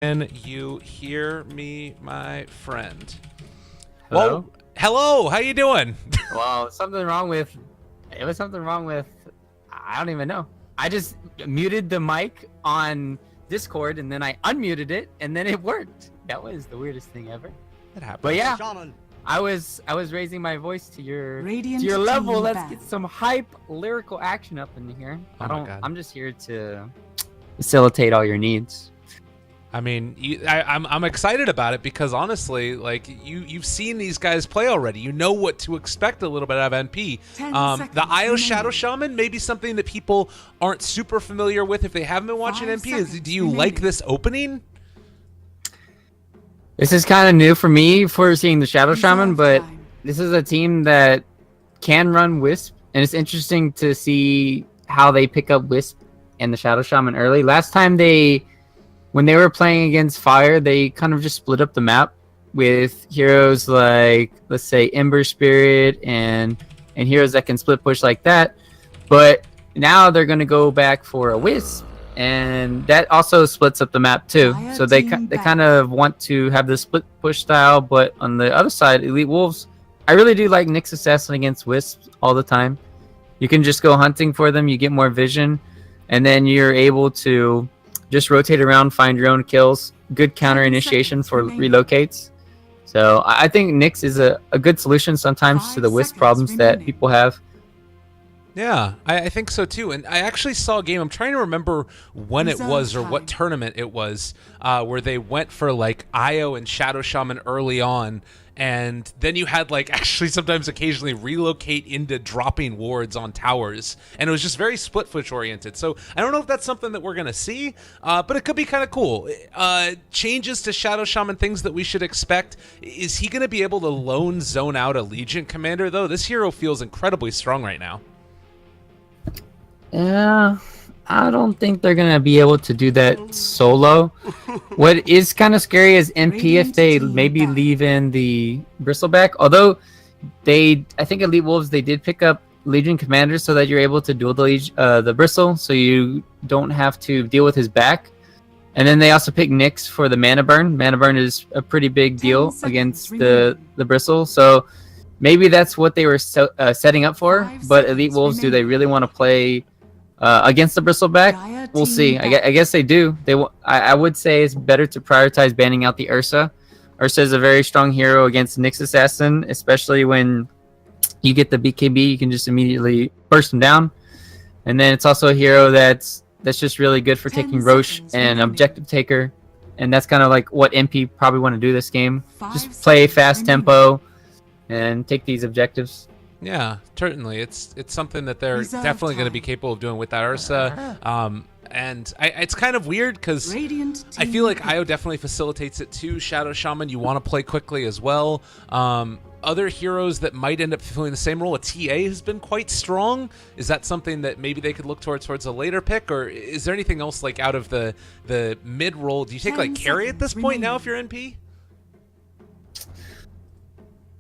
Can you hear me, my friend? Hello? Whoa, hello. How you doing? Well, something wrong with. It was something wrong with. I don't even know. I just muted the mic on Discord and then I unmuted it and then it worked. That was the weirdest thing ever. That happened. But yeah, I was raising my voice to your level. team Let's back. get some hype lyrical action up in here. Oh my God. I'm just here to facilitate all your needs. I mean, I'm excited about it because honestly, like you've seen these guys play already. You know what to expect a little bit out of NP. 10 The seconds Io remaining. Shadow Shaman may be something that people aren't super familiar with if they haven't been watching 5 NP. seconds Do you like remaining. this opening? This is kind of new for me for seeing the Shadow Shaman, Reserve but time. this is a team that can run Wisp, and it's interesting to see how they pick up Wisp and the Shadow Shaman early. Last time when they were playing against Fire, they kind of just split up the map with heroes like, let's say, Ember Spirit and heroes that can split push like that. But now they're going to go back for a Wisp, and that also splits up the map too. Fire So they team back. kind of want to have the split push style, but on the other side, Elite Wolves, I really do like Nyx Assassin against Wisps all the time. You can just go hunting for them, you get more vision, and then you're able to just rotate around, find your own kills. Good counter 10 initiation seconds for remaining. relocates. So I think Nyx is a good solution sometimes 5 to the Wisp seconds problems that remaining. people have. Yeah, I think so too. And I actually saw a game. I'm trying to remember when it Reserve was or time. what tournament it was, where they went for like Io and Shadow Shaman early on, and then you had like actually sometimes occasionally relocate into dropping wards on towers, and it was just very split push oriented. So I don't know if that's something that we're gonna see, but it could be kind of cool. Changes to Shadow Shaman, things that we should expect. Is he gonna be able to lone zone out a Legion commander though? This hero feels incredibly strong right now. Yeah, I don't think they're gonna be able to do that solo. What is kind of scary is MP if Radiant they team maybe back. leave in the Bristleback. Although I think Elite Wolves, they did pick up Legion Commanders so that you're able to duel the Bristle, so you don't have to deal with his back. And then they also pick Nyx for the Mana Burn. Mana Burn is a pretty big 10 deal seconds against remaining. the Bristle. So maybe that's what they were setting up for. 5 But Elite seconds Wolves, do they remaining. really want to play against the Bristleback? Dire We'll team see. back. I guess they do. I would say it's better to prioritize banning out the Ursa. Ursa is a very strong hero against Nyx Assassin, especially when you get the BKB. You can just immediately burst him down. And then it's also a hero that's just really good for 10 taking Roche seconds and remaining. Objective Taker. And that's kind of like what MP probably want to do this game. 5 Just play seconds fast remaining. tempo and take these objectives. Yeah, certainly. It's something that they're Reserve definitely going to be time. capable of doing with that Ursa. And it's kind of weird because Radiant I team feel like back. Io definitely facilitates it too. Shadow Shaman, you want to play quickly as well. Other heroes that might end up fulfilling the same role, a TA has been quite strong. Is that something that maybe they could look towards a later pick, or is there anything else like out of the mid role? Do you take 10 like carry at this seconds point now remaining. if you're NP?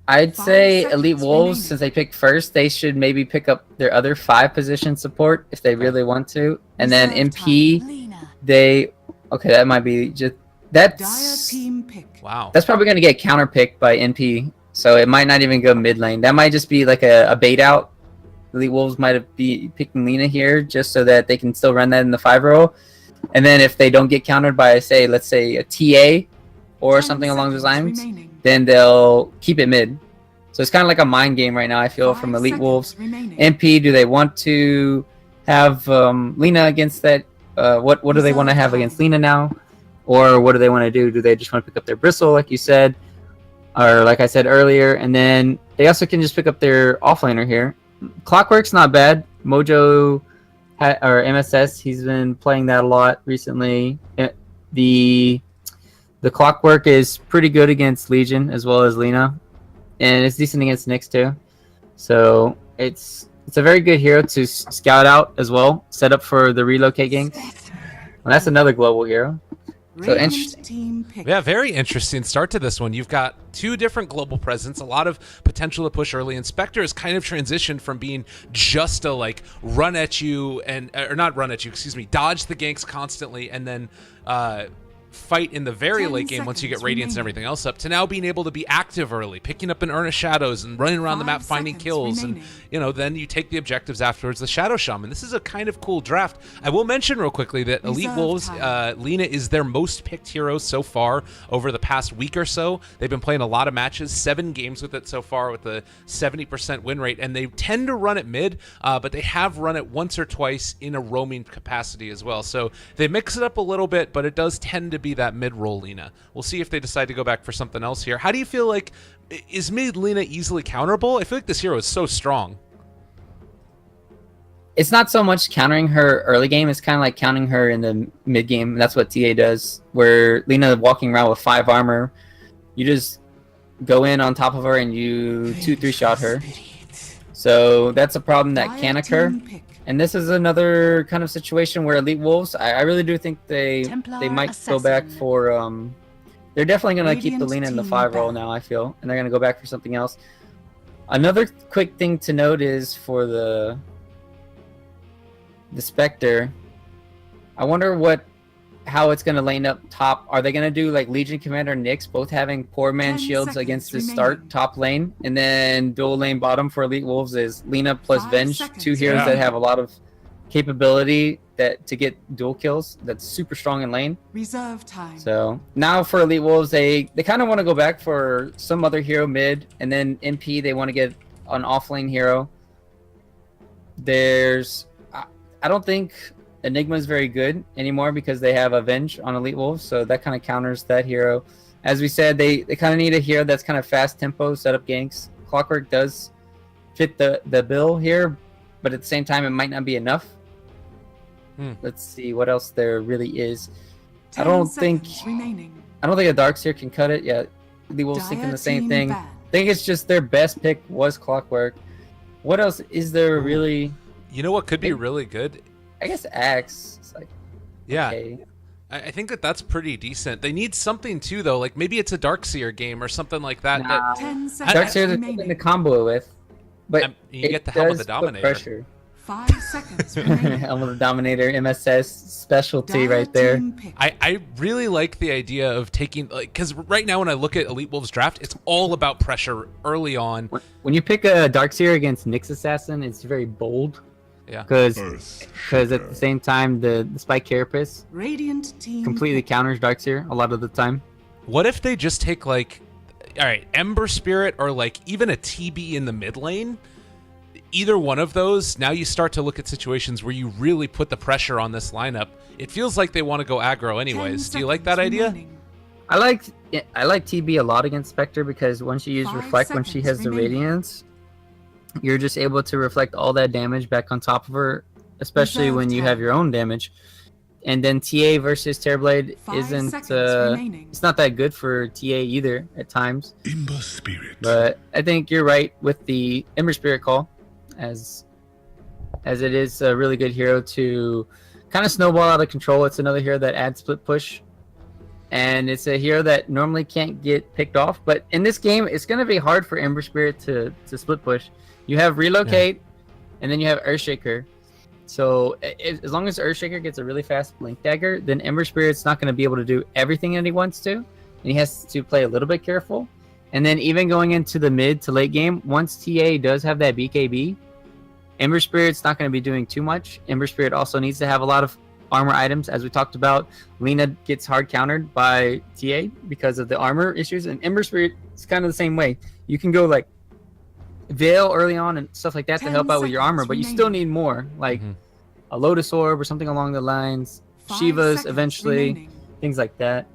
I'd 5 say seconds Elite Wolves, remaining. since they picked first, they should maybe pick up their other 5 position support if they really want to. And then Reserve MP, time. Lena. okay, that might be just Dire that's team pick. Wow. that's probably gonna get counterpicked by NP, so it might not even go mid lane. That might just be like a bait out. Elite Wolves might be picking Lena here just so that they can still run that in the 5 role. And then if they don't get countered by let's say a TA or 10 something along those seconds lines, remaining. then they'll keep it mid. So it's kind of like a mind game right now, I feel, 5 from Elite seconds Wolves. remaining. MP, do they want to have Lena against that? What do they want to have against Lena now? Or what do they want to do? Do they just want to pick up their Bristle, like you said? Or like I said earlier, and then they also can just pick up their offlaner here. Clockwork's not bad. Mojo or MSS, he's been playing that a lot recently. The Clockwork is pretty good against Legion as well as Lena, and it's decent against Nyx too. So it's a very good hero to scout out as well. Set up for the relocate ganks. Well, that's another global hero. So Radiant interesting. team pick. Yeah, very interesting start to this one. You've got 2 different global presence, a lot of potential to push early. And Spectre has kind of transitioned from being just a like run at you and or not run at you, excuse me, dodge the ganks constantly and then fight in the very 10 late game once you get seconds Radiance and remaining. everything else up, to now being able to be active early, picking up an Urn of Shadows and running around the 5 map finding seconds kills. remaining. And, you know, then you take the objectives afterwards, the Shadow Shaman. This is a kind of cool draft. I will mention real quickly that Elite Reserve Wolves, time. Lina is their most picked hero so far over the past week or so. They've been playing a lot of matches, 7 games with it so far with a 70% win rate, and they tend to run it mid, but they have run it once or twice in a roaming capacity as well. So they mix it up a little bit, but it does tend to be that mid-roll Lina. We'll see if they decide to go back for something else here. How do you feel like, is mid Lina easily counterable? I feel like this hero is so strong. It's not so much countering her early game, it's kind of like counting her in the mid game. That's what TA does, where Lina walking around with 5 armor, you just go in on top of her and you 2-3 shot her. So that's a problem that can occur. And this is another kind of situation where Elite Wolves, I really do think they might go back for they're definitely going to keep the Lina in the 5 role now, I feel, and they're going to go back for something else. Another quick thing to note is for the Spectre, I wonder how it's going to lane up top. Are they going to do like Legion Commander Nyx, both having poor man 10 shields seconds against the remaining. start top lane, and then dual lane bottom for Elite Wolves is Lina plus 5 Venge, seconds 2 heroes Yeah. that have a lot of capability to get dual kills. That's super strong in lane. Reserve time. So now for Elite Wolves, they kind of want to go back for some other hero mid, and then MP they want to get an off lane hero. I don't think Enigma is very good anymore because they have Avenge on Elite Wolves, so that kind of counters that hero. As we said, they kind of need a hero that's kind of fast tempo, set up ganks. Clockwork does fit the bill here, but at the same time, it might not be enough. Let's see what else there really is. 10 I don't think seconds remaining. a Darkseer can cut it. Yeah, Elite Wolves Dire thinking the same team thing. ban. I think it's just their best pick was Clockwork. What else is there really? You know what could be really good? I guess Axe. It's like, Yeah. okay. I think that's pretty decent. They need something too, though. Like maybe it's a Darkseer game or something like that. Nah. 10 seconds Darkseer is remaining. something to combo it with, but You it get the help of does the put Dominator. pressure. 5 seconds remaining. Helm of the Dominator, MSS specialty Dire right there. team pick. I really like the idea of taking, like, because right now when I look at Elite Wolves draft, it's all about pressure early on. When you pick a Darkseer against Nyx Assassin, it's very bold. Yeah. Because at the same time, the Spike Carapace Radiant team completely pick. counters Darkseer a lot of the time. What if they just take, like, all right, Ember Spirit or, like, even a TB in the mid lane? Either one of those, now you start to look at situations where you really put the pressure on this lineup. It feels like they want to go aggro 10 anyways. Do you like that seconds idea? remaining. I like TB a lot against Spectre because once you use 5 Reflect, when she seconds has the remaining. Radiance, you're just able to reflect all that damage back on top of her, especially Reserve when you time. have your own damage. And then TA versus Terrorblade 5 isn't seconds remaining. it's not that good for TA either at times. Ember Spirit. But I think you're right with the Ember Spirit call, as it is a really good hero to kind of snowball out of control. It's another hero that adds split push, and it's a hero that normally can't get picked off. But in this game, it's going to be hard for Ember Spirit to split push. You have Relocate, and then you have Earthshaker. So as long as Earthshaker gets a really fast Blink Dagger, then Ember Spirit's not going to be able to do everything that he wants to, and he has to play a little bit careful. And then even going into the mid to late game, once TA does have that BKB, Ember Spirit's not going to be doing too much. Ember Spirit also needs to have a lot of armor items. As we talked about, Lina gets hard countered by TA because of the armor issues, and Ember Spirit is kind of the same way. You can go like Veil early on and stuff like that to 10 help out with your armor, seconds but you still remaining. need more, like Mhm. a Lotus Orb or something along the lines. 5 Shivas seconds eventually, remaining. things like that.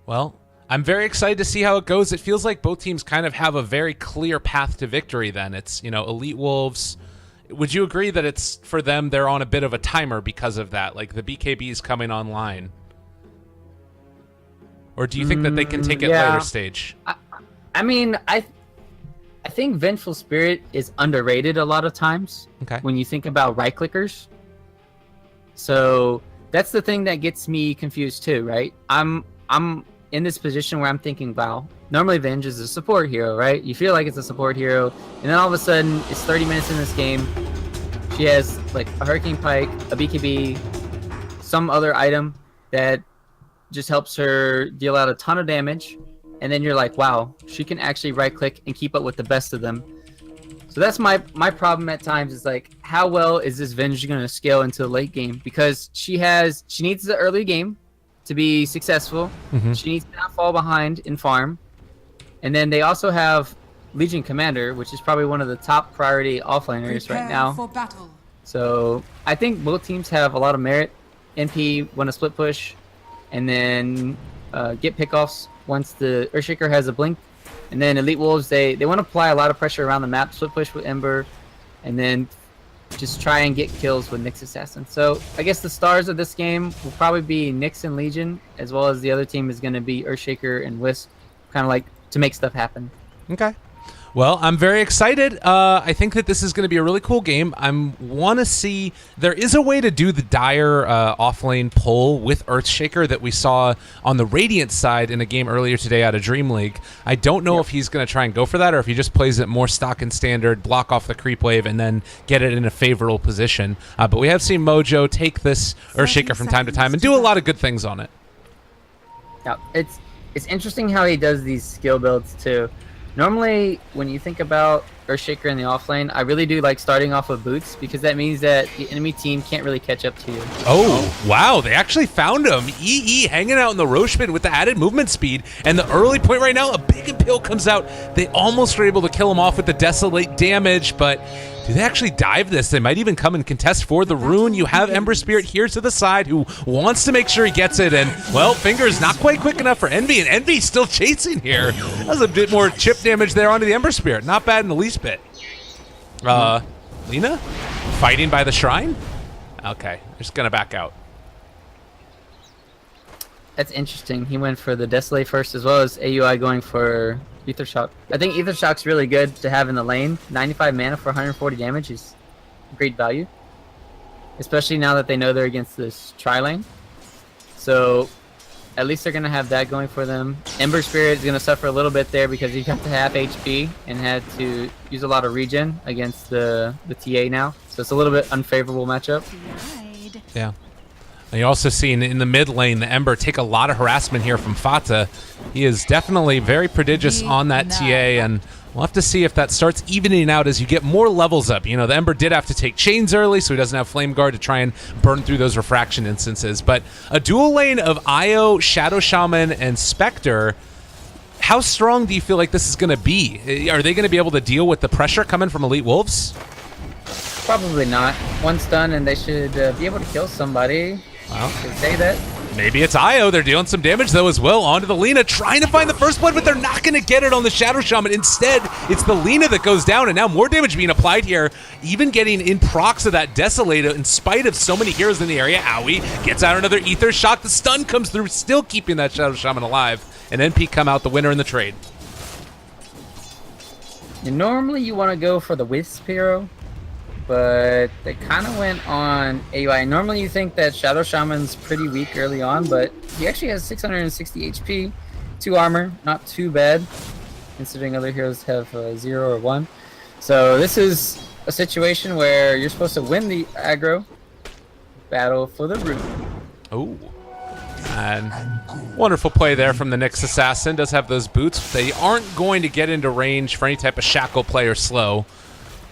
Well, I'm very excited to see how it goes. It feels like both teams kind of have a very clear path to victory then. It's, Elite Wolves. Would you agree that it's, for them, they're on a bit of a timer because of that? Like, the BKB is coming online. Or do you think that they can take it yeah. later stage? I mean, I think Vengeful Spirit is underrated a lot of times. Okay. When you think about right clickers. So that's the thing that gets me confused too, right? I'm in this position where I'm thinking, wow, normally Venge is a support hero, right? You feel like it's a support hero, and then all of a sudden it's 30 minutes in this game. She has like a Hurricane Pike, a BKB, some other item that just helps her deal out a ton of damage. And then you're like, wow, she can actually right click and keep up with the best of them. So that's my problem at times is like, how well is this Venge going to scale into the late game? Because she needs the early game to be successful. She needs to not fall behind in farm. And then they also have Legion Commander, which is probably one of the top priority offlaners right now. For battle. So I think both teams have a lot of merit. NP want to split push and then get pickoffs once the Earthshaker has a blink. And then Elite Wolves, they want to apply a lot of pressure around the map, split push with Ember, and then just try and get kills with Nyx Assassin. So I guess the stars of this game will probably be Nyx and Legion, as well as the other team is going to be Earthshaker and Wisp, kind of like to make stuff happen. Okay. Well, I'm very excited. I think that this is going to be a really cool game. I want to see... There is a way to do the Dire offlane pull with Earthshaker that we saw on the Radiant side in a game earlier today out of Dream League. I don't know if he's going to try and go for that or if he just plays it more stock and standard, block off the creep wave, and then get it in a favorable position. But we have seen Mojo take this Earthshaker from time to time and do a lot of good things on it. Yeah, it's interesting how he does these skill builds too. Normally, when you think about Earthshaker in the offlane, I really do like starting off with boots because that means that the enemy team can't really catch up to you. Oh, wow. They actually found him. EE hanging out in the Roche pit with the added movement speed. And the early point right now, a big impale comes out. They almost were able to kill him off with the Desolate damage, but do they actually dive this? They might even come and contest for the rune. You have Ember Spirit here to the side who wants to make sure he gets it. And, well, Finger's not quite quick enough for Envy, and Envy's still chasing here. That was a bit more chip damage there onto the Ember Spirit. Not bad in the least bit. Lina? Fighting by the shrine? Okay, they're just going to back out. That's interesting. He went for the Desolate first as well as AUI going for Ether Shock. I think Ether Shock's really good to have in the lane. 95 mana for 140 damage is great value. Especially now that they know they're against this tri-lane. So at least they're going to have that going for them. Ember Spirit is going to suffer a little bit there because he got to half HP and had to use a lot of regen against the TA now. So it's a little bit unfavorable matchup. Yeah. And you're also seeing in the mid lane, the Ember take a lot of harassment here from Fata. He is definitely very prodigious on that TA, and we'll have to see if that starts evening out as you get more levels up. You know, the Ember did have to take chains early, so he doesn't have Flame Guard to try and burn through those refraction instances. But a dual lane of Io, Shadow Shaman, and Spectre, how strong do you feel like this is going to be? Are they going to be able to deal with the pressure coming from Elite Wolves? Probably not. One stun and they should be able to kill somebody. Well, say that. Maybe it's Io. They're dealing some damage, though, as well. Onto the Lina, trying to find the first blood, but they're not going to get it on the Shadow Shaman. Instead, it's the Lina that goes down, and now more damage being applied here. Even getting in procs of that Desolate, in spite of so many heroes in the area. Owie gets out another Ether Shock. The stun comes through, still keeping that Shadow Shaman alive. And NP come out the winner in the trade. And normally you want to go for the Wisp hero, but they kind of went on AUI. Normally you think that Shadow Shaman's pretty weak early on, but he actually has 660 HP, 2 armor, not too bad, considering other heroes have 0 or 1. So this is a situation where you're supposed to win the aggro battle for the root. Oh, and wonderful play there from the Nyx Assassin. Does have those boots. They aren't going to get into range for any type of shackle play or slow.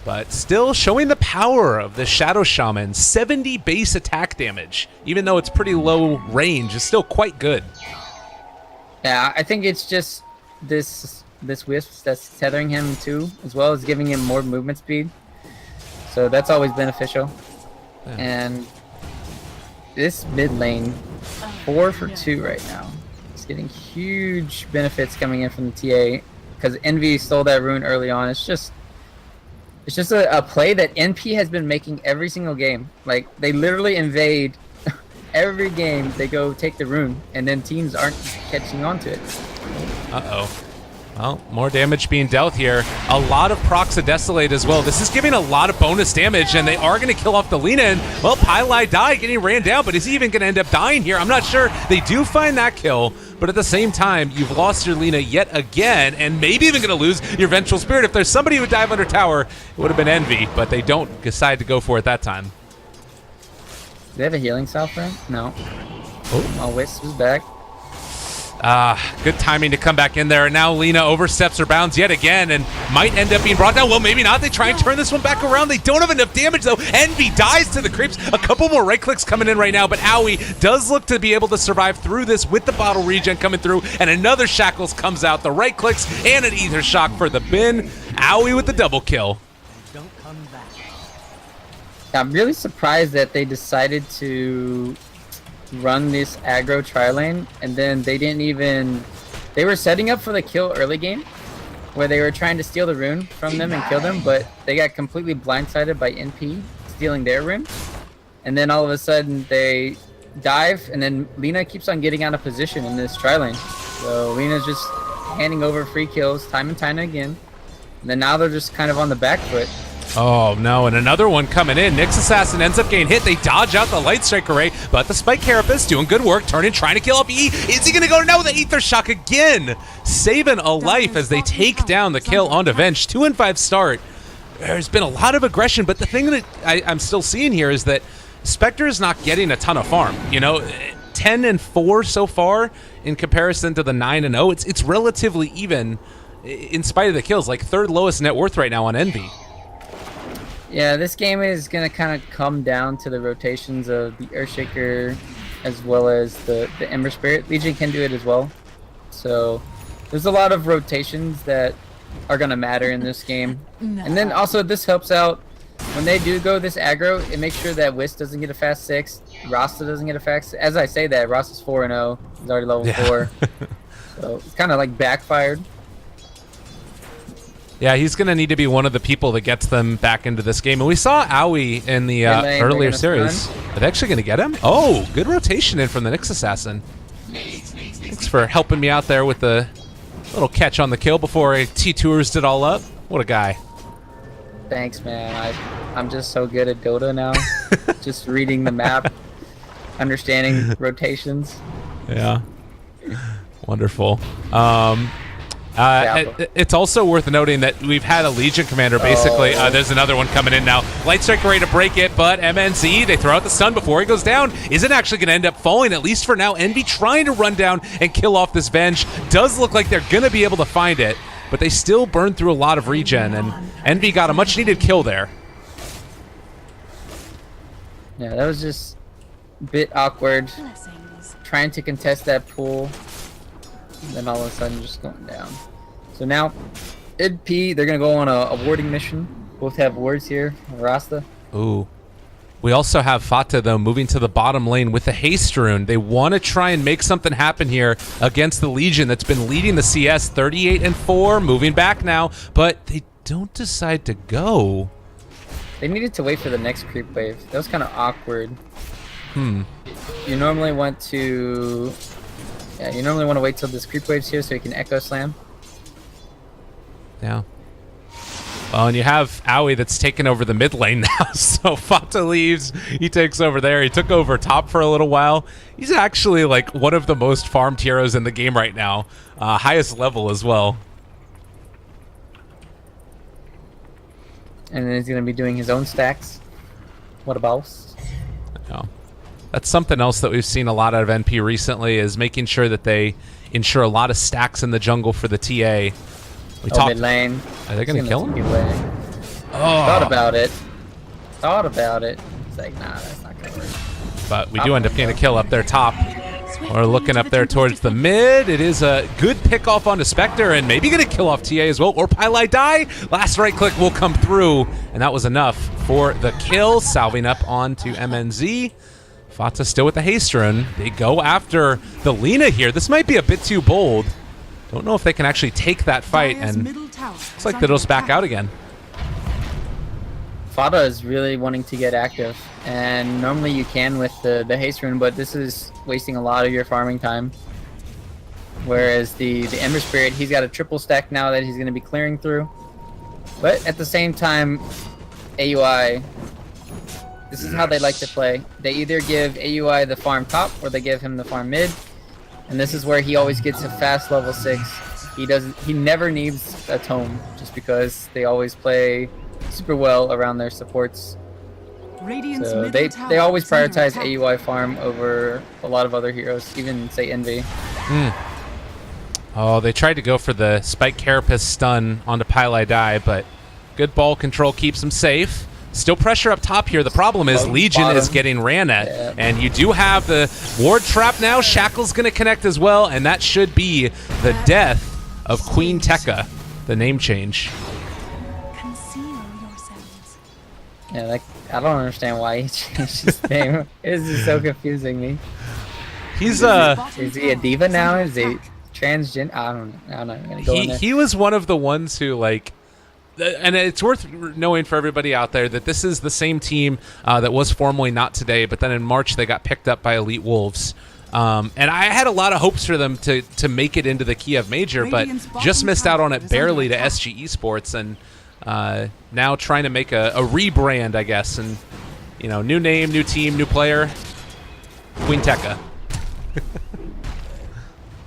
But still showing the power of the Shadow Shaman. 70 base attack damage, even though it's pretty low range, is still quite good. Yeah, I think it's just this Wisp that's tethering him too, as well as giving him more movement speed. So that's always beneficial. Yeah. And this mid lane, 4 for 2 right now. It's getting huge benefits coming in from the TA because Envy stole that rune early on. It's just a play that NP has been making every single game. Like, they literally invade every game. They go take the rune, and then teams aren't catching on to it. Uh-oh. Well, more damage being dealt here. A lot of procs of Desolate as well. This is giving a lot of bonus damage, and they are going to kill off the Lina. And, well, Pylai died, getting ran down, but is he even going to end up dying here? I'm not sure. They do find that kill, but at the same time, you've lost your Lina yet again, and maybe even going to lose your Vengeful Spirit. If there's somebody who would dive under tower, it would have been Envy, but they don't decide to go for it that time. Do they have a healing salve for him? No. Oh, Wisp is back. Good timing to come back in there. And now Lina oversteps her bounds yet again and might end up being brought down. Well, maybe not. They try and turn this one back around. They don't have enough damage, though. Envy dies to the creeps. A couple more right clicks coming in right now, but Owie does look to be able to survive through this with the bottle regen coming through, and another Shackles comes out. The right clicks and an Ether Shock for the bin. Owie with the double kill. I'm really surprised that they decided to run this aggro tri-lane, and then they didn't even... They were setting up for the kill early game, where they were trying to steal the rune from them and kill them, but they got completely blindsided by NP stealing their rune. And then all of a sudden they dive, and then Lina keeps on getting out of position in this tri-lane. So Lina's just handing over free kills time and time again. And then now they're just kind of on the back foot. Oh no, and another one coming in. Nyx Assassin ends up getting hit. They dodge out the Light Strike Array, but the Spike Carapace doing good work, turning, trying to kill up E. Is he going to go now with the Ether Shock again? Saving a life as they take down the kill onto Venge. 2-5 start. There's been a lot of aggression, but the thing that I'm still seeing here is that Spectre is not getting a ton of farm. You know, 10-4 so far in comparison to the 9-0. It's relatively even in spite of the kills, like third lowest net worth right now on Envy. Yeah, this game is going to kind of come down to the rotations of the Earthshaker as well as the Ember Spirit. Legion can do it as well. So there's a lot of rotations that are going to matter in this game. No. And then also this helps out when they do go this aggro. It makes sure that Wisp doesn't get a fast 6. Rasta doesn't get a fast 6. As I say that, Rasta's 4-0. He's already level 4. So it's kind of like backfired. Yeah, he's going to need to be one of the people that gets them back into this game. And we saw Owie in the earlier series. Are they actually going to get him? Oh, good rotation in from the Nyx Assassin. Thanks for helping me out there with the little catch on the kill before I T-Tours it all up. What a guy. Thanks, man. I'm just so good at Dota now. Just reading the map, understanding rotations. Yeah. Wonderful. It's also worth noting that we've had a Legion commander basically. There's another one coming in now. Light Strike ready to break it, but MNZ, they throw out the stun before he goes down. Isn't actually going to end up falling, at least for now. Envy trying to run down and kill off this Venge. Does look like they're going to be able to find it, but they still burn through a lot of regen, and Envy got a much needed kill there. Yeah, that was just a bit awkward. Trying to contest that pool, and then all of a sudden just going down. So now, IDP, they're going to go on a warding mission. Both have wards here. Rasta. Ooh. We also have Fata, though, moving to the bottom lane with the Haste Rune. They want to try and make something happen here against the Legion that's been leading the CS 38-4, moving back now, but they don't decide to go. They needed to wait for the next creep wave. That was kind of awkward. You normally want to... Yeah, you normally want to wait till this creep wave's here so you can Echo Slam. Yeah. Well, and you have Owie that's taken over the mid lane now, so Fata leaves. He takes over there. He took over top for a little while. He's actually like one of the most farmed heroes in the game right now. Highest level as well. And then he's going to be doing his own stacks. What a boss. Yeah. That's something else that we've seen a lot out of NP recently, is making sure that they ensure a lot of stacks in the jungle for the TA. Mid lane. Are they going to kill him? Thought about it. It's like, nah, that's not going to work. But we do end up getting a kill up there top. We're looking up there towards the mid. It is a good pick off onto Spectre, and maybe going to kill off TA as well. Or Pylai die. Last right click will come through, and that was enough for the kill. Salving up onto MNZ. Fata still with the haste rune. They go after the Lina here. This might be a bit too bold. Don't know if they can actually take that fight, and looks like they'll just back out again. Fata is really wanting to get active, and normally you can with the haste rune, but this is wasting a lot of your farming time. Whereas the Ember Spirit, he's got a triple stack now that he's going to be clearing through. But at the same time, AUI, this is how they like to play. They either give AUI the farm top, or they give him the farm mid. And this is where he always gets a fast level 6. He never needs a tome, just because they always play super well around their supports. So they always prioritize AUI farm over a lot of other heroes, even say Envy. Oh, they tried to go for the Spike Carapace stun onto Pili Die, but good ball control keeps him safe. Still pressure up top here. The problem is Legion is getting ran at, and you do have the ward trap now. Shackle's going to connect as well, and that should be the death of Queen Tekka, the name change. Conceal yourselves. Yeah, like I don't understand why he changed his name. It's just so confusing me. He's Is he a diva now? Is he transgender? I don't know. I'm not even gonna go in there. he was one of the ones who like. And it's worth knowing for everybody out there that this is the same team that was formerly not today, but then in March they got picked up by Elite Wolves. And I had a lot of hopes for them to make it into the Kiev Major, but just missed out on it barely to SG Esports, and now trying to make a rebrand, I guess. And, you know, new name, new team, new player, Queen Tekka.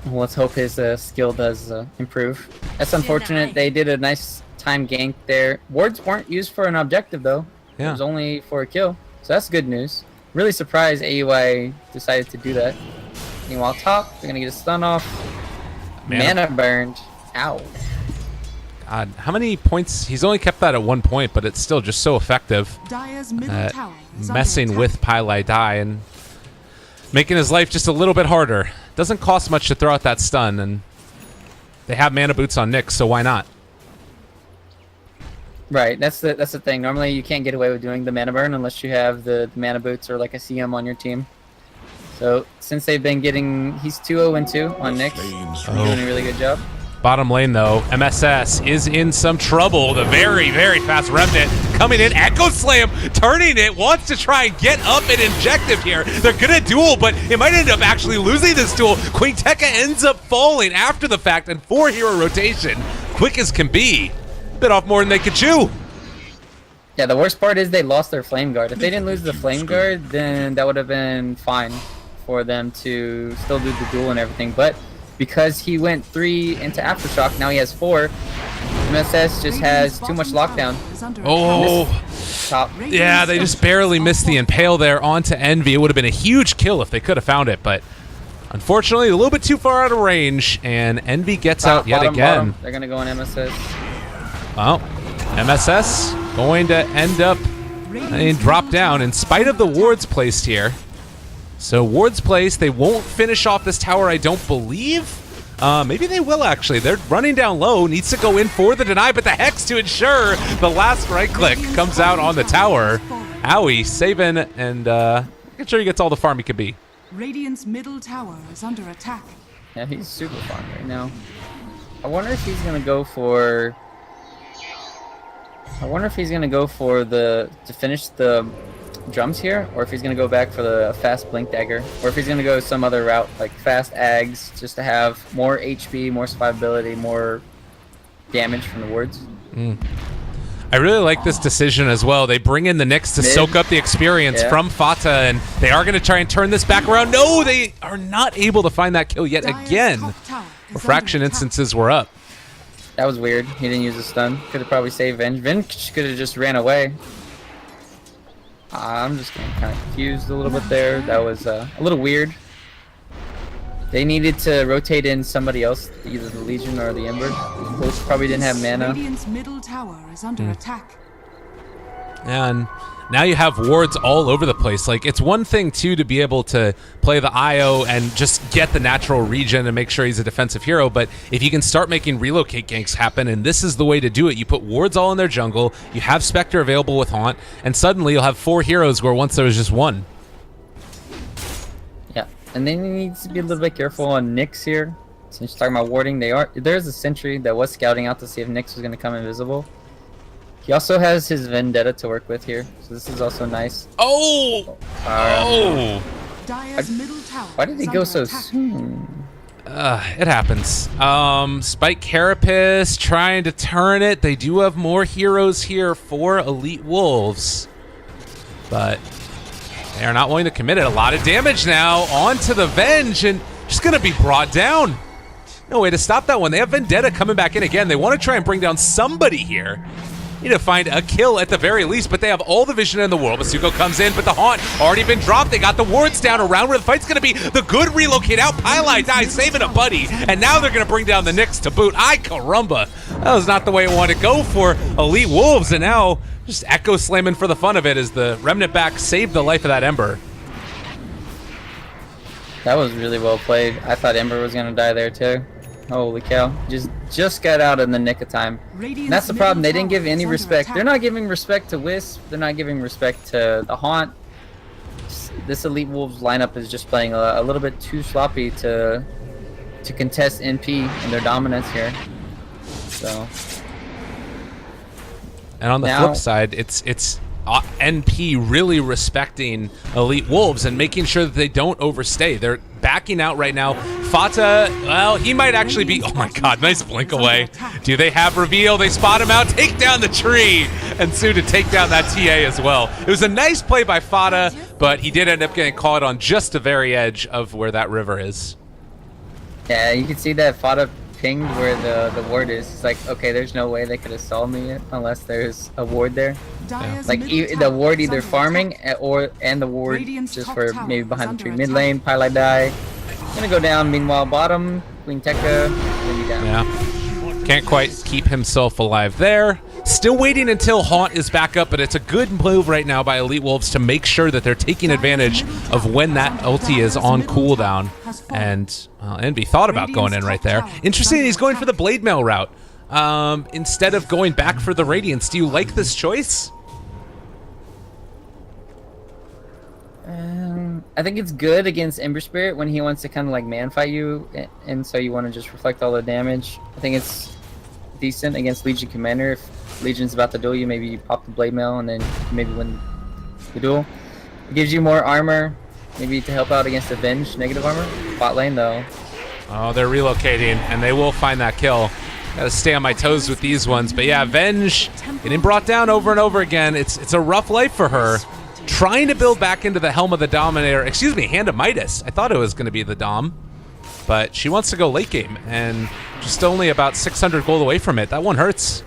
Well, let's hope his skill does improve. That's unfortunate. They did a nice time gank there. Wards weren't used for an objective though. Yeah. It was only for a kill. So that's good news. Really surprised AUI decided to do that. Meanwhile, top, they're gonna get a stun off. Mana burned. Ow. God, how many points? He's only kept that at 1 point, but it's still just so effective Dire's middle tower is under messing attack. with Pili Die and making his life just a little bit harder. Doesn't cost much to throw out that stun, and they have mana boots on Nyx, so why not? Right, that's the thing. Normally you can't get away with doing the mana burn unless you have the mana boots or like a CM on your team. So since they've been getting, he's 2-0-2 on Nyx. Doing a really good job. Bottom lane, though, MSS is in some trouble. The very, very fast Remnant coming in. Echo Slam turning it, wants to try and get up an Injective here. They're going to duel, but it might end up actually losing this duel. Queen Tekka ends up falling after the fact, and 4-hero rotation, quick as can be. Bit off more than they could chew. Yeah, the worst part is they lost their Flame Guard. If they didn't lose the Flame Guard, then that would have been fine for them to still do the duel and everything. But because he went 3 into Aftershock, now he has 4. MSS just has too much lockdown. Oh, Top. yeah, they just barely missed the Impale there onto Envy. It would have been a huge kill if they could have found it, but unfortunately a little bit too far out of range, and Envy gets out yet again. Bottom. They're going to go on MSS. Well, MSS going to end up and drop down in spite of the wards placed here. So wards placed, they won't finish off this tower, I don't believe. Maybe they will actually. They're running down low, needs to go in for the deny, but the Hex to ensure the last right click comes out on the tower. Owie saving and making sure he gets all the farm he could be. Radiant's middle tower is under attack. Yeah, he's super fun right now. I wonder if he's going to go for... to finish the drums here, or if he's going to go back for the fast blink dagger, or if he's going to go some other route like fast ags just to have more HP, more survivability, more damage from the wards. I really like this decision as well. They bring in the Nyx to soak up the experience from Fata, and they are going to try and turn this back around. No, they are not able to find that kill yet again. Refraction instances were up. That was weird. He didn't use a stun. Could have probably saved Venge. Venge could have just ran away. I'm just getting kind of confused a little bit there. That was a little weird. They needed to rotate in somebody else, either the Legion or the Ember. Both probably didn't have mana. Radiant's middle tower is under attack. And now you have wards all over the place. Like, it's one thing, too, to be able to play the IO and just get the natural regen and make sure he's a defensive hero, but if you can start making relocate ganks happen, and this is the way to do it, you put wards all in their jungle, you have Spectre available with Haunt, and suddenly you'll have 4 heroes where once there was just 1. Yeah, and then he needs to be a little bit careful on Nyx here. Since you're talking about warding, there's a sentry that was scouting out to see if Nyx was going to come invisible. He also has his Vendetta to work with here, so this is also nice. Oh! Dire's middle tower Why did he is go under so attack. soon? It happens. Spike Carapace trying to turn it. They do have more heroes here for Elite Wolves, but they are not willing to commit it. A lot of damage now onto the Venge, and just going to be brought down. No way to stop that one. They have Vendetta coming back in again. They want to try and bring down somebody here. Need to find a kill at the very least, but they have all the vision in the world. Masuko comes in, but the Haunt already been dropped. They got the wards down around where the fight's going to be. The good relocate out. Pylai dies, saving a buddy, and now they're going to bring down the Nyx to boot. Ay caramba. That was not the way it wanted to go for Elite Wolves, and now just Echo slamming for the fun of it as the Remnant back saved the life of that Ember. That was really well played. I thought Ember was going to die there too. Holy cow. Just got out in the nick of time. And that's the problem. They didn't give any respect. They're not giving respect to Wisp. They're not giving respect to the Haunt. This Elite Wolves lineup is just playing a little bit too sloppy to contest NP and their dominance here. So... And on the flip side, it's NP really respecting Elite Wolves and making sure that they don't overstay. They're backing out right now. Fata, well, he might actually be... Oh my god, nice blink away. Do they have reveal? They spot him out, take down the tree, and Sue to take down that TA as well. It was a nice play by Fata, but he did end up getting caught on just the very edge of where that river is. Yeah, you can see that Fata pinged where the ward is. It's like, okay, there's no way they could have solved me unless there's a ward there. Yeah. Like the ward either farming and the ward just for maybe behind the tree mid lane. Pylai die. Gonna go down. Meanwhile, bottom Queen Tekka gonna be down. Yeah, can't quite keep himself alive there. Still waiting until Haunt is back up, but it's a good move right now by Elite Wolves to make sure that they're taking advantage of when that ulti is on cooldown. And Envy thought about going in right there. Interesting, he's going for the Blade Mail route instead of going back for the Radiance. Do you like this choice? I think it's good against Ember Spirit when he wants to kind of like man fight you, and so you want to just reflect all the damage. I think it's decent against Legion Commander. If Legion's about to duel you, maybe you pop the Blade Mail and then maybe win the duel. It gives you more armor, maybe to help out against Avenge negative armor. Bot lane though. Oh, they're relocating, and they will find that kill. Gotta stay on my toes with these ones, but yeah, Avenge getting brought down over and over again. It's a rough life for her. Trying to build back into the Helm of the Dominator, excuse me, Hand of Midas. I thought it was going to be the Dom, but she wants to go late game, and just only about 600 gold away from it. That one hurts.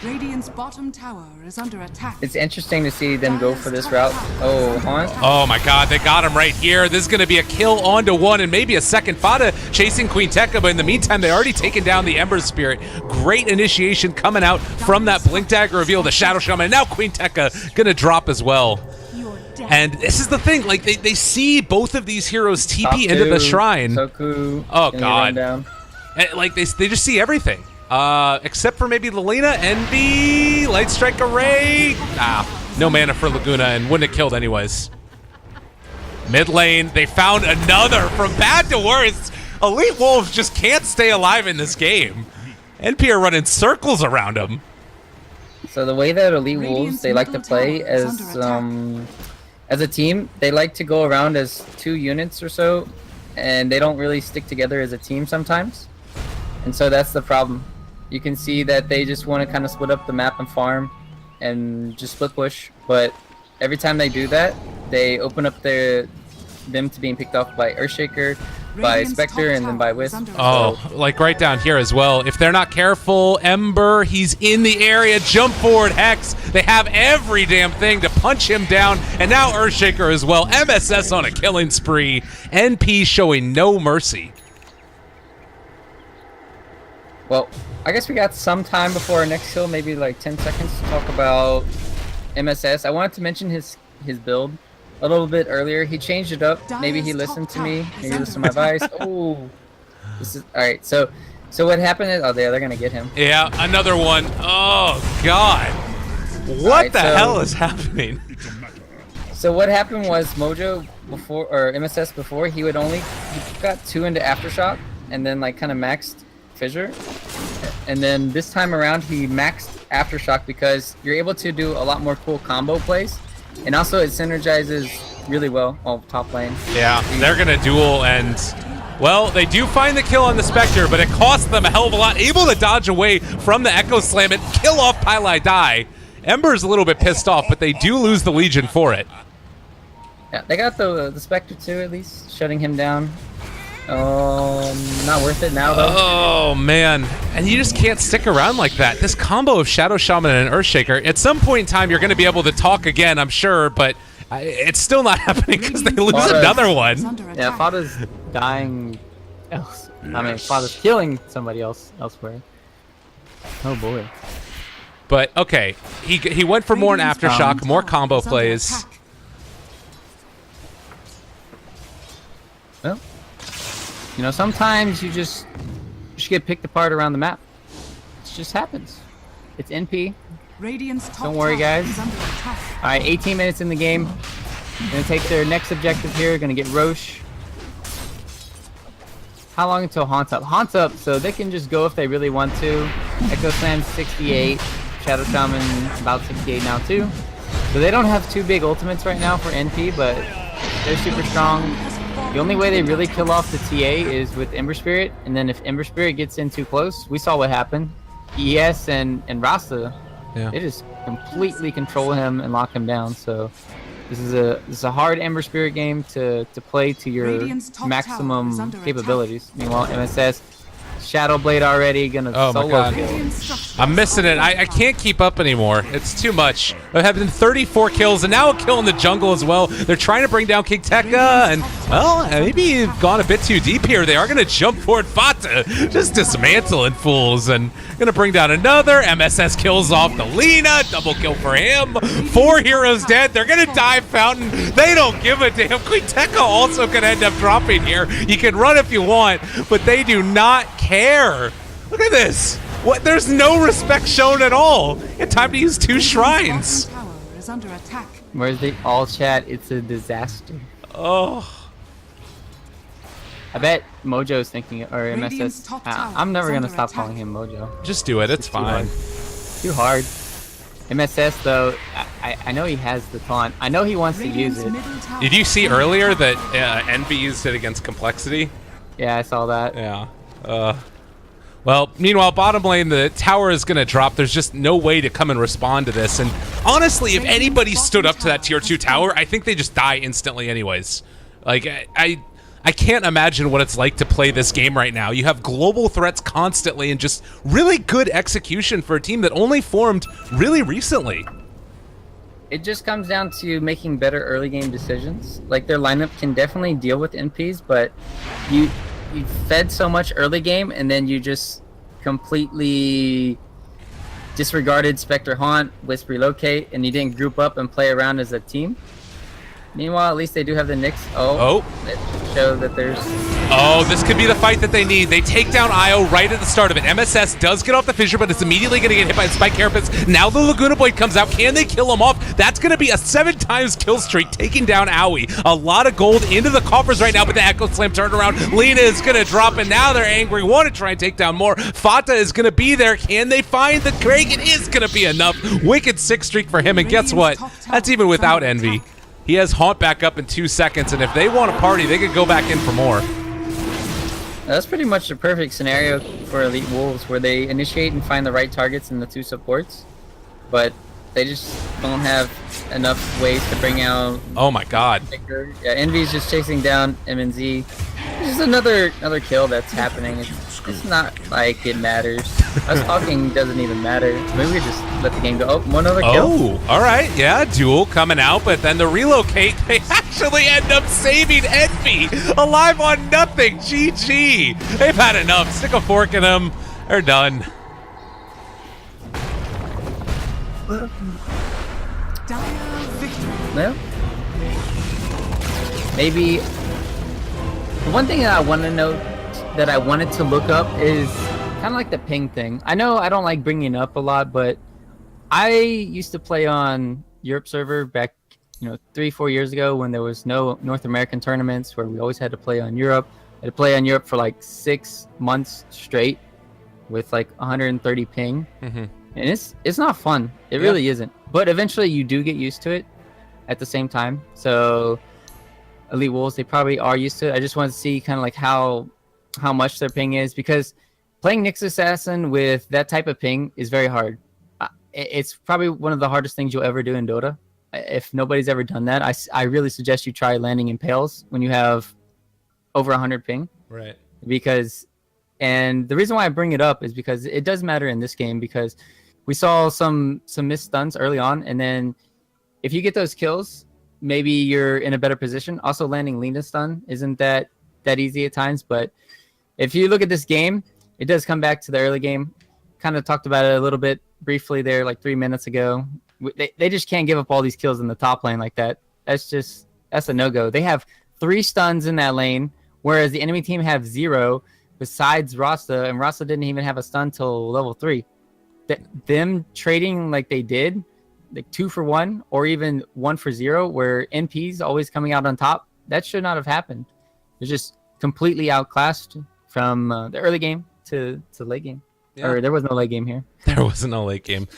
Radiant's bottom tower is under attack. It's interesting to see them go for this route. Oh, Haunt. Oh my god, they got him right here. This is going to be a kill onto one and maybe a second. Fata chasing Queen Tekka, but in the meantime, they already taken down the Ember Spirit. Great initiation coming out from that Blink Dagger reveal, the Shadow Shaman, and now Queen Tekka going to drop as well. And this is the thing, like they see both of these heroes TP into the shrine. Soku, oh god. And, like they just see everything. Except for maybe Lelina, Envy, Light Strike Array. No mana for Laguna and wouldn't have killed anyways. Mid lane, they found another. From bad to worse, Elite Wolves just can't stay alive in this game. NP are running circles around them. So the way that Elite Wolves, they like to play as a team, they like to go around as 2 units or so, and they don't really stick together as a team sometimes. And so that's the problem. You can see that they just want to kind of split up the map and farm and just split push, but every time they do that, they open up them to being picked off by Earthshaker, by Spectre, and then by Wisp. Oh, like right down here as well. If they're not careful, Ember, he's in the area, jump forward, Hex. They have every damn thing to punch him down, and now Earthshaker as well. MSS on a killing spree. NP showing no mercy. Well, I guess we got some time before our next kill, maybe like 10 seconds to talk about MSS. I wanted to mention his build a little bit earlier. He changed it up. Maybe he listened to me. Maybe he listened to my advice. Oh, this is all right. So what happened is, they're gonna get him. Yeah, another one. Oh God, what the hell is happening? So what happened was Mojo before, or MSS before, he got 2 into Aftershock and then like kind of maxed Fissure, and then this time around he maxed Aftershock because you're able to do a lot more cool combo plays, and also it synergizes really well on top lane. Yeah, they're gonna duel, and well, they do find the kill on the Spectre, but it costs them a hell of a lot. Able to dodge away from the Echo Slam and kill off Pylai Die. Ember's a little bit pissed off, but they do lose the Legion for it. Yeah, they got the Spectre too, at least shutting him down. Not worth it now though. Oh man, and you just can't stick around like that. This combo of Shadow Shaman and Earthshaker, at some point in time you're going to be able to talk again, I'm sure, but it's still not happening because they lose another one. Yeah, Fada's dying else. I mean, Fada's killing somebody else elsewhere. Oh boy. But okay, he went for more an Aftershock, more combo plays. Well, you know, sometimes you just get picked apart around the map. It just happens. It's NP. Don't worry, guys. All right, 18 minutes in the game. Gonna take their next objective here. Gonna get Roche. How long until Haunt's up? Haunt's up, so they can just go if they really want to. Echo Slam 68. Shadow Shaman about 68 now too. So they don't have two big ultimates right now for NP, but they're super strong. The only way they really kill off the TA is with Ember Spirit, and then if Ember Spirit gets in too close, we saw what happened. ES and Rasta, they just completely control him and lock him down. So this is a hard Ember Spirit game to play to your maximum capabilities. Meanwhile, MSS Shadow Blade already gonna solo kill. I'm missing it. I can't keep up anymore. It's too much. There have been 34 kills and now a kill in the jungle as well. They're trying to bring down King Tekka and, well, maybe you've gone a bit too deep here. They are going to jump forward Fata, just dismantling fools, and going to bring down another. MSS kills off the Lina. Double kill for him. 4 heroes dead. They're going to dive Fountain. They don't give a damn. Queen Tekka also could end up dropping here. You can run if you want, but they do not care. Look at this. What? There's no respect shown at all. It's time to use 2 shrines. Where's the all chat? It's a disaster. Oh. I bet Mojo's thinking, or MSS. I'm never gonna stop calling him Mojo. Just do it. It's fine. Too hard. MSS though, I know he has the taunt. I know he wants to use it. Did you see earlier that Envy used it against Complexity? Yeah, I saw that. Yeah. Well, meanwhile, bottom lane, the tower is going to drop. There's just no way to come and respond to this. And honestly, if anybody stood up to that tier 2 tower, I think they just die instantly anyways. Like, I can't imagine what it's like to play this game right now. You have global threats constantly and just really good execution for a team that only formed really recently. It just comes down to making better early game decisions. Like, their lineup can definitely deal with NPs, but you fed so much early game and then you just completely disregarded Spectre Haunt, Wisp Relocate, and you didn't group up and play around as a team. Meanwhile, at least they do have the Nyx. That should show that there's... Oh, this could be the fight that they need. They take down Io right at the start of it. MSS does get off the fissure, but it's immediately going to get hit by the Spike Carapace. Now the Laguna Blade comes out. Can they kill him off? That's going to be a 7 times kill streak, taking down Aoi. A lot of gold into the coffers right now, but the Echo Slam turned around. Lina is going to drop, and now they're angry. Want to try and take down more. Fata is going to be there. Can they find the Craig? It is going to be enough. Wicked 6 streak for him, and guess what? That's even without Envy. He has Haunt back up in 2 seconds, and if they want to party, they could go back in for more. That's pretty much the perfect scenario for Elite Wolves, where they initiate and find the right targets in the 2 supports, but they just don't have enough ways to bring out... Oh my god. Yeah, Envy's just chasing down MNZ. Just another kill that's happening. It's not like it matters. Us talking doesn't even matter. Maybe we just let the game go. Oh, one other kill. Oh, all right. Yeah, duel coming out, but then the relocate, they actually end up saving Envy. Alive on nothing. GG. They've had enough. Stick a fork in them. They're done. Well, maybe the one thing that I want to note that I wanted to look up is kind of like the ping thing. I know I don't like bringing it up a lot, but I used to play on Europe server back, 3-4 years ago when there was no North American tournaments, where we always had to play on Europe. I had to play on Europe for like 6 months straight with like 130 ping. Mm-hmm. And it's not fun. It really isn't. But eventually you do get used to it at the same time. So Elite Wolves, they probably are used to it. I just want to see kind of like how much their ping is, because playing Nyx Assassin with that type of ping is very hard. It's probably one of the hardest things you'll ever do in Dota. If nobody's ever done that, I really suggest you try landing Impales when you have over 100 ping. Right. And the reason why I bring it up is because it does matter in this game, because we saw some missed stuns early on, and then if you get those kills, maybe you're in a better position. Also, landing Lina's stun isn't that easy at times, but if you look at this game, it does come back to the early game. Kind of talked about it a little bit briefly there like 3 minutes ago. They just can't give up all these kills in the top lane like that. That's a no-go. They have 3 stuns in that lane, whereas the enemy team have 0 besides Rasta, and Rasta didn't even have a stun till level 3. Them trading like they did, like 2 for 1 or even 1 for 0, where NP's always coming out on top, that should not have happened. It's just completely outclassed from the early game to late game. Yeah. Or there was no late game here. There wasn't no late game.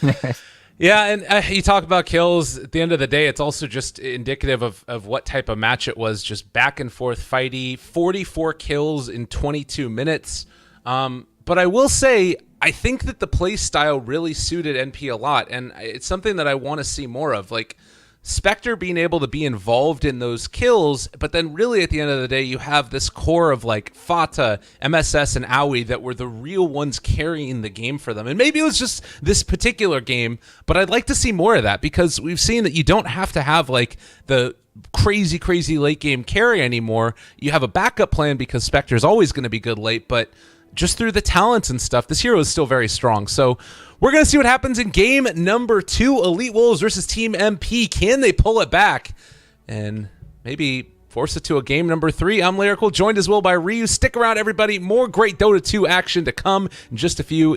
Yeah, and you talk about kills. At the end of the day, it's also just indicative of what type of match it was. Just back and forth fighty. 44 kills in 22 minutes. But I will say, I think that the play style really suited NP a lot, and it's something that I want to see more of. Like, Spectre being able to be involved in those kills, but then really at the end of the day, you have this core of like Fata, MSS, and Aoi that were the real ones carrying the game for them. And maybe it was just this particular game, but I'd like to see more of that, because we've seen that you don't have to have like the crazy late game carry anymore. You have a backup plan because Spectre's always going to be good late, but just through the talents and stuff, this hero is still very strong. So we're going to see what happens in game number 2, Elite Wolves versus Team MP. Can they pull it back and maybe force it to a game number 3? I'm Lyrical, joined as well by Ryu. Stick around, everybody. More great Dota 2 action to come in just a few.